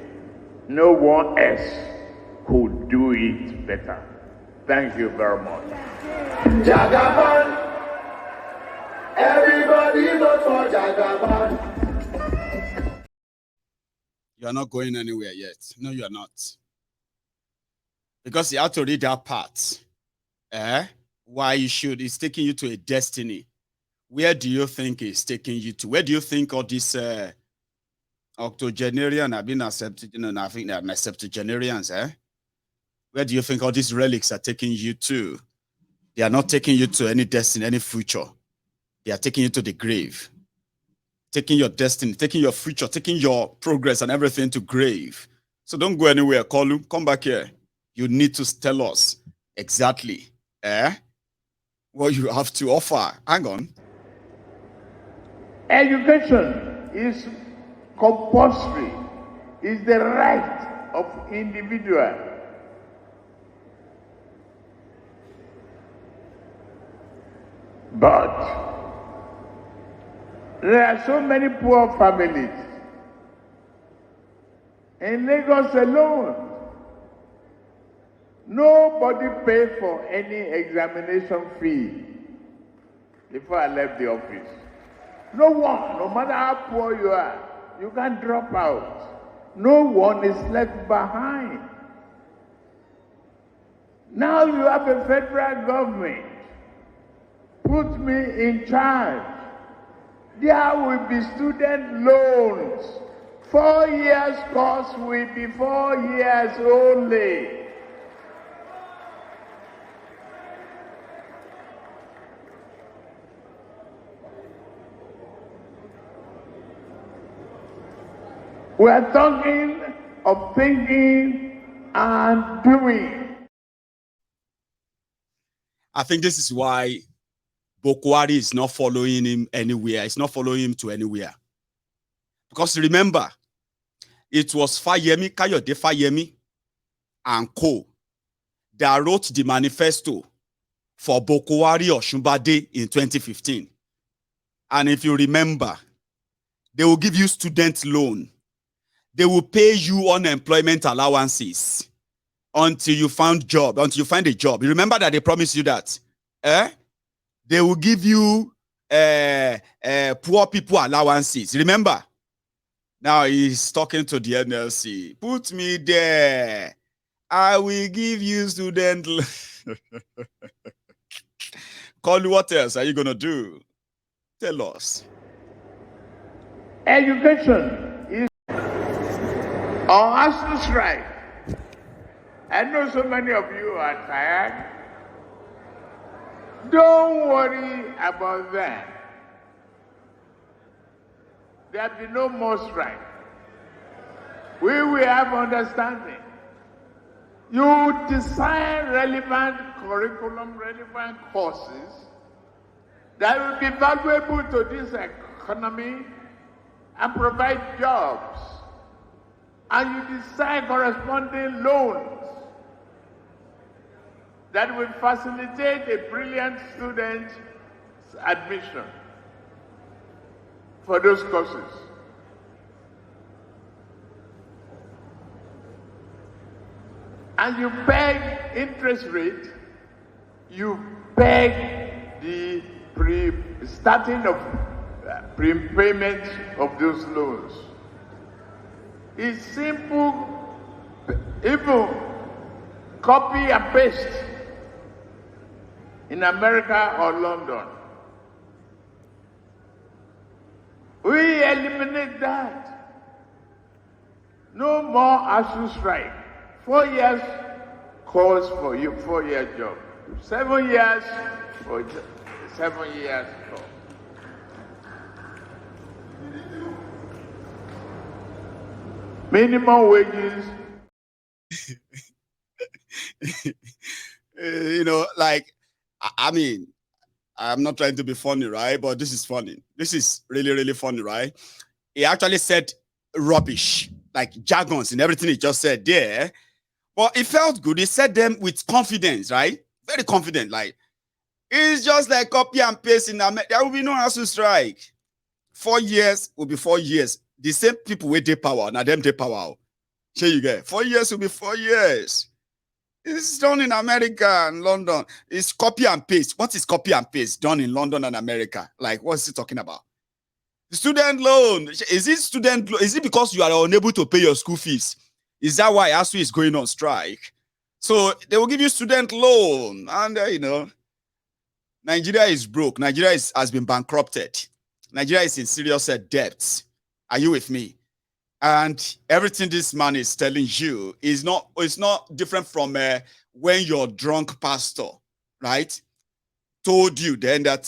no one else could do it better. Thank you very much.
Jagaban, everybody vote for Jagaban.
You are not going anywhere yet. No, you are not. Because you have to read that part. Why you should. It's taking you to a destiny. Where do you think it's taking you to? Where do you think all these octogenarians have been accepted? You know, I think they're septuagenarians, Where do you think all these relics are taking you to? They are not taking you to any destiny, any future. They are taking you to the grave. Taking your destiny, taking your future, taking your progress and everything to grave. So don't go anywhere, Kolu. Come back here. You need to tell us exactly what you have to offer. Hang on.
Education is compulsory. It's the right of individual. But there are so many poor families in Lagos alone. Nobody paid for any examination fee before I left the office. No one, no matter how poor you are, you can drop out. No one is left behind. Now you have a federal government. Put me in charge. There will be student loans. 4 years course will be 4 years only. We are talking of thinking and doing.
I think this is why Bokwari is not following him anywhere. It's not following him to anywhere. Because remember, it was Fayemi, Kayode Fayemi and co that wrote the manifesto for Bokwari Osunbade in 2015. And if you remember, they will give you student loan. They will pay you unemployment allowances until you find job, until you find a job. You remember that they promised you that? They will give you poor people allowances. Remember? Now he's talking to the NLC. Put me there. I will give you student. Call, what else are you going to do? Tell us.
Education is on ASU strike. I know so many of you are tired. Don't worry about that. There will be no more strike. We will have understanding. You design relevant curriculum, relevant courses that will be valuable to this economy and provide jobs. And you design corresponding loans that will facilitate a brilliant student's admission for those courses. And you peg interest rate, you peg the starting of prepayment of those loans. It's simple, even copy and paste in America or London. We eliminate that. No more ASU strike. 4 years calls for you, 4-year job. 7 years for 7 years call. Minimum wages.
You know, like, I mean, I'm not trying to be funny, right? But this is funny. This is really, really funny, right? He actually said rubbish, like jargons and everything he just said there. But it felt good. He said them with confidence, right? Very confident. Like, it's just like copy and paste in America. There will be no ASU strike. 4 years will be 4 years. The same people with their power, now them their power. Here you get 4 years will be 4 years. It's done in America and London. It's copy and paste. What is copy and paste done in London and America? Like, what's he talking about? Student loan. Is it student loan? Is it because you are unable to pay your school fees? Is that why ASU is going on strike? So they will give you student loan. And, you know, Nigeria is broke. Nigeria has been bankrupted. Nigeria is in serious debts. Are you with me? And everything this man is telling you is not, it's not different from when your drunk pastor, right, told you then that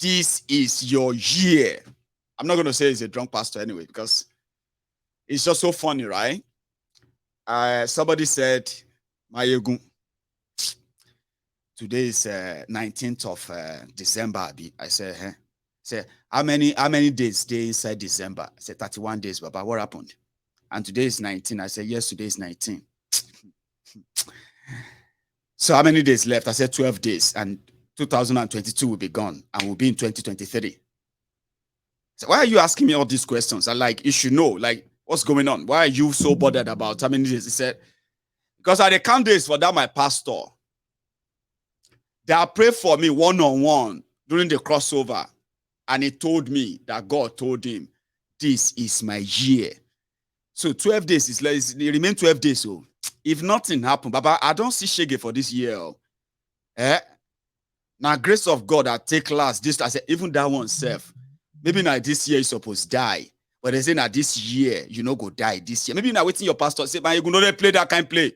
this is your year. I'm not going to say he's a drunk pastor anyway, because it's just so funny, right? Somebody said, Mayegun, today is 19th of December. I said, huh? Say, how many days stay inside December? I said 31 days, Baba. What happened? And today is 19. I said, yes, today is 19. So how many days left? I said 12 days. And 2022 will be gone. And we'll be in 2023. So why are you asking me all these questions? I like, you should know, like, what's going on? Why are you so bothered about how many days? He said, because I count days for that, my pastor. They are praying for me one-on-one during the crossover. And he told me that God told him, this is my year. So 12 days is like, it remain 12 days. So if nothing happened, Baba, I don't see shege for this year. Now, grace of God, I take last. This, I said, even that one self. Maybe now this year you supposed to die. But they say now this year, you know, go die this year. Maybe now waiting your pastor say, man, you know they play that kind of play.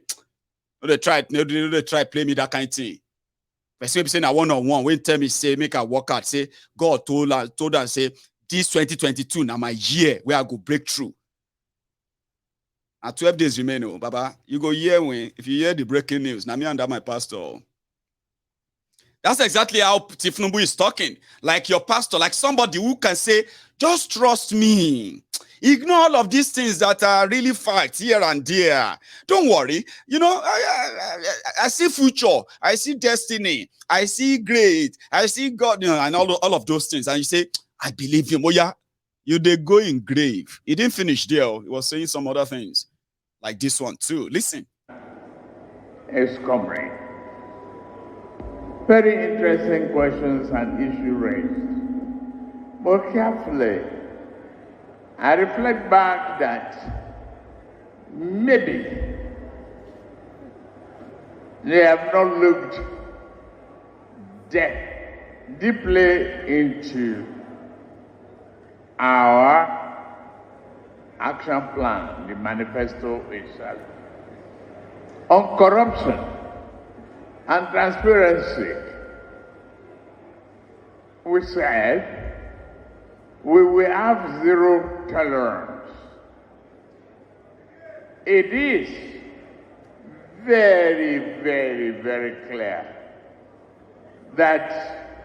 No, they try play me that kind of thing. But say na one-on-one, when tell me, say, make a work out, say, God told her, say, this 2022, now my year, where I go break through. And 12 days remain, oh, Baba, you go hear when, if you hear the breaking news, now me and that my pastor. That's exactly how Tinubu is talking. Like your pastor, like somebody who can say, just trust me. Ignore all of these things that are really facts here and there. Don't worry. You know, I see future. I see destiny. I see great. I see God, you know, and all of those things. And you say, I believe him. Oh, yeah, you they go in grave. He didn't finish there. He was saying some other things. Like this one too. Listen.
It's comrade. Very interesting questions and issue raised. But carefully, I reflect back that maybe they have not looked deeply into our action plan, the manifesto itself, on corruption and transparency. We said we will have zero tolerance. It is very, very, very clear that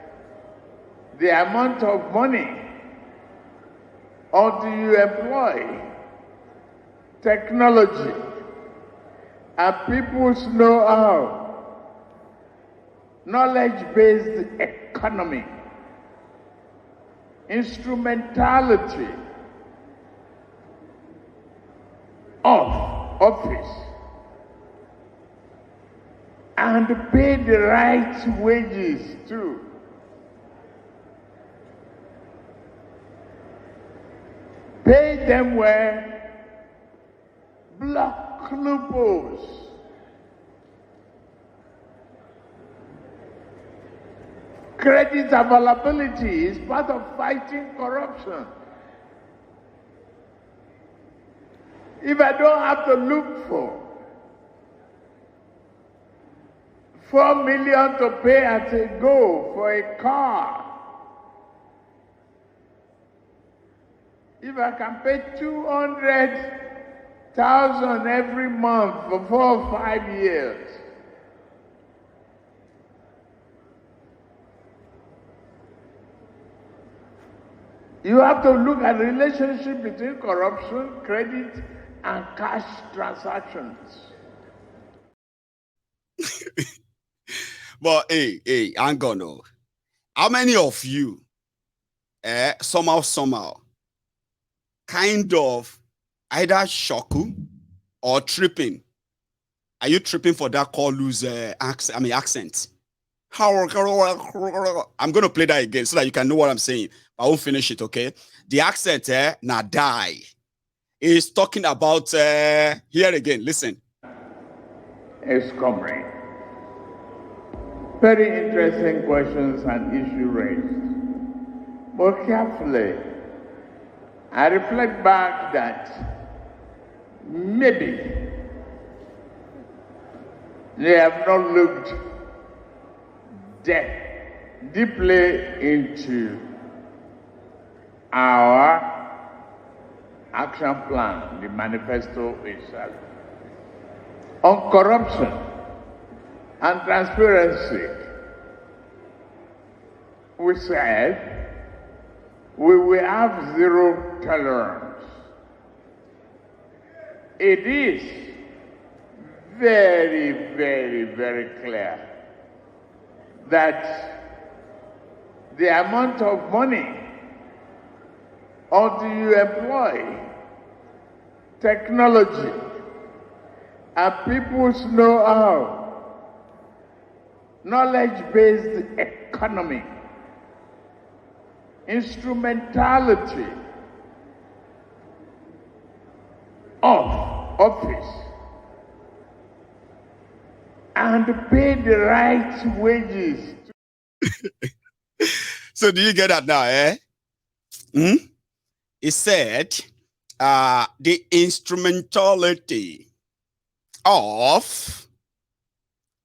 the amount of money or do you employ technology and people's know-how, knowledge-based economy, instrumentality of office, and pay the right wages too. Pay them where block loopholes. Credit availability is part of fighting corruption. If I don't have to look for 4 million to pay at a go for a car, if I can pay 200,000 every month for 4 or 5 years, you have to look at the relationship between corruption, credit, and cash transactions.
But hey, I'm gonna. How many of you, somehow, kind of either shoku or tripping? Are you tripping for that call loose accent? I'm gonna play that again so that you can know what I'm saying. I won't finish it, okay? The accent, na die, is talking about here again. Listen.
It's comrade. Very interesting questions and issue raised. But carefully, I reflect back that maybe they have not looked deeply into our action plan, the manifesto itself, on corruption and transparency. We said we will have zero tolerance. It is very, very, very clear that the amount of money or do you employ technology and people's know-how, knowledge-based economy, instrumentality of office, and pay the right wages.
So do you get that now, eh? It said the instrumentality of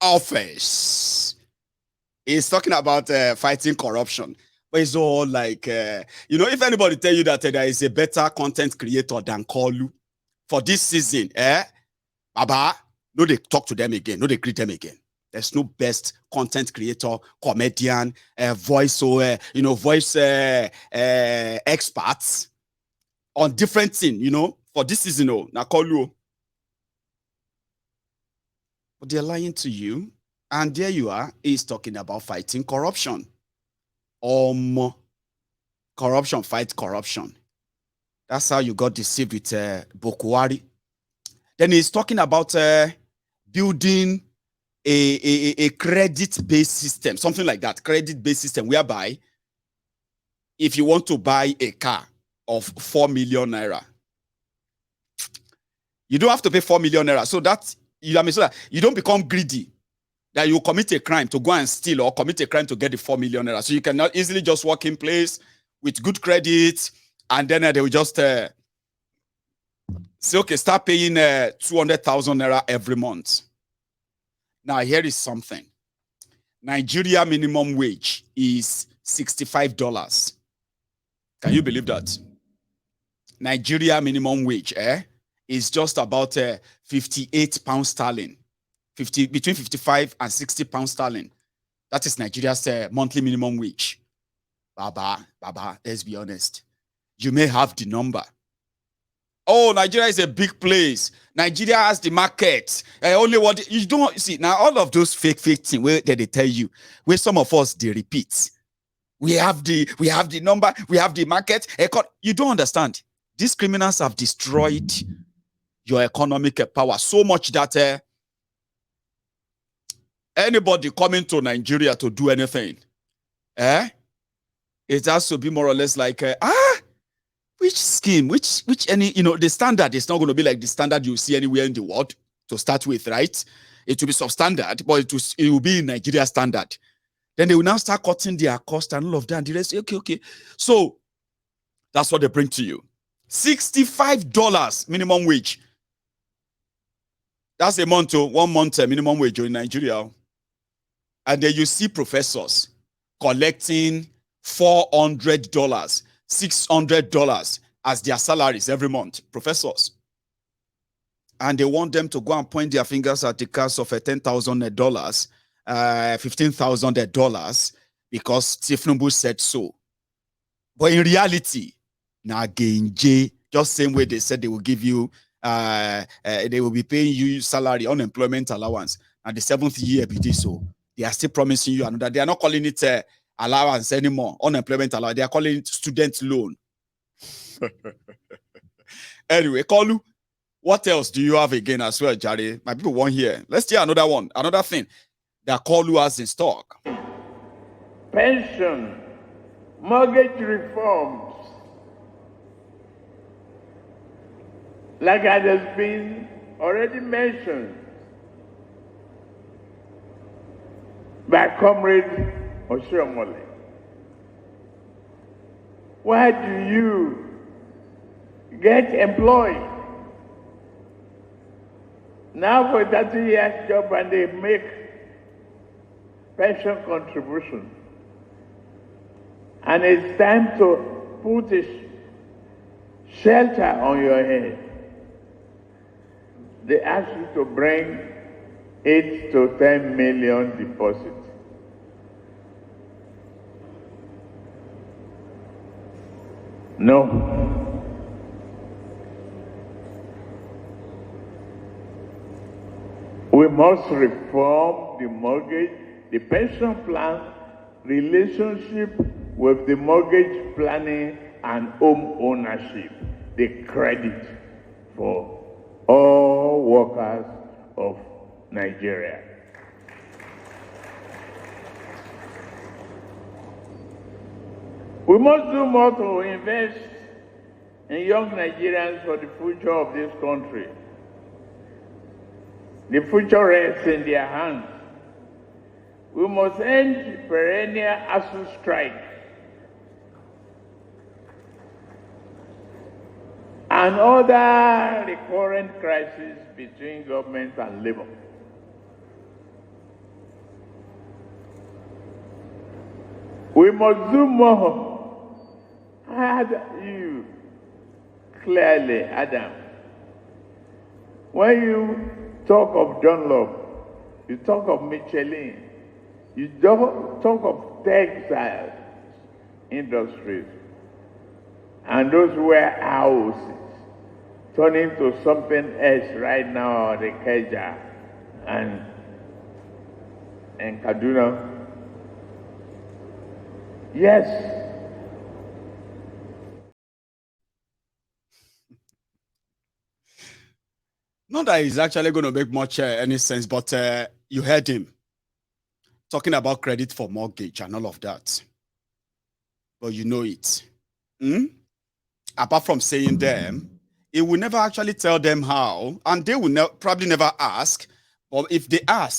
office is talking about fighting corruption. But it's all like, if anybody tell you that there is a better content creator than Kolu for this season, Baba, no, they talk to them again. No, they greet them again. There's no best content creator, comedian, voice experts on different things, for this season, na Kolu. But they're lying to you. And there you are, he's talking about fighting corruption. Corruption, fight corruption. That's how you got deceived with Bokuwari. Then he's talking about building a credit-based system, something like that, credit-based system, whereby if you want to buy a car of 4 million naira, you don't have to pay 4 million naira. So that you don't become greedy, that you commit a crime to go and steal or commit a crime to get the 4 million naira. So you cannot easily just walk in place with good credit, and then they will just say, okay, start paying 200,000 naira every month. Now, here is something. Nigeria minimum wage is $65. Can you believe that? Nigeria minimum wage is just about 58 pounds sterling. Between 55 and 60 pounds sterling. That is Nigeria's monthly minimum wage. Baba, let's be honest. You may have the number. Oh, Nigeria is a big place. Nigeria has the market. Only what you don't see now. All of those fake things where they tell you, where some of us they repeat. We have the number. We have the market. You don't understand. These criminals have destroyed your economic power so much that anybody coming to Nigeria to do anything, it has to be more or less like which scheme, which any, the standard is not going to be like the standard you see anywhere in the world to start with, right? It will be substandard, but it will be in Nigeria standard. Then they will now start cutting their cost and all of that. And the rest, okay. So that's what they bring to you. $65 minimum wage. That's a month, 1 month minimum wage in Nigeria. And then you see professors collecting $400, $600 as their salaries every month. Professors. And they want them to go and point their fingers at the cost of $10,000, $15,000 because Tinubu said so. But in reality, just same way they said they will give you, they will be paying you salary, unemployment allowance, and the 7th year be so. They are still promising you another. They are not calling it allowance anymore, unemployment allowance. They are calling it student loan. Anyway, Kolu, what else do you have again as well, Jare? My people want here. Let's hear another one, another thing that Kolu has in stock.
Pension, mortgage reforms, like it has been already mentioned by Comrade Oshiomole. Why do you get employed now for 30 years job and they make pension contribution? And it's time to put a shelter on your head. They ask you to bring 8 to 10 million deposit. No. We must reform the mortgage, the pension plan, relationship with the mortgage planning and home ownership, the credit for all workers of Nigeria. We must do more to invest in young Nigerians for the future of this country. The future rests in their hands. We must end perennial ASU strike and other recurrent crises between government and labor. We must do more. I had you clearly, Adam. When you talk of Dunlop, you talk of Michelin, you don't talk of textile industries, and those warehouses turning to something else right now, the Keja and Kaduna. Yes.
Not that it's actually going to make much any sense, but you heard him talking about credit for mortgage and all of that. but you know it. Apart from saying them, it will never actually tell them how, and they will probably never ask. But if they ask,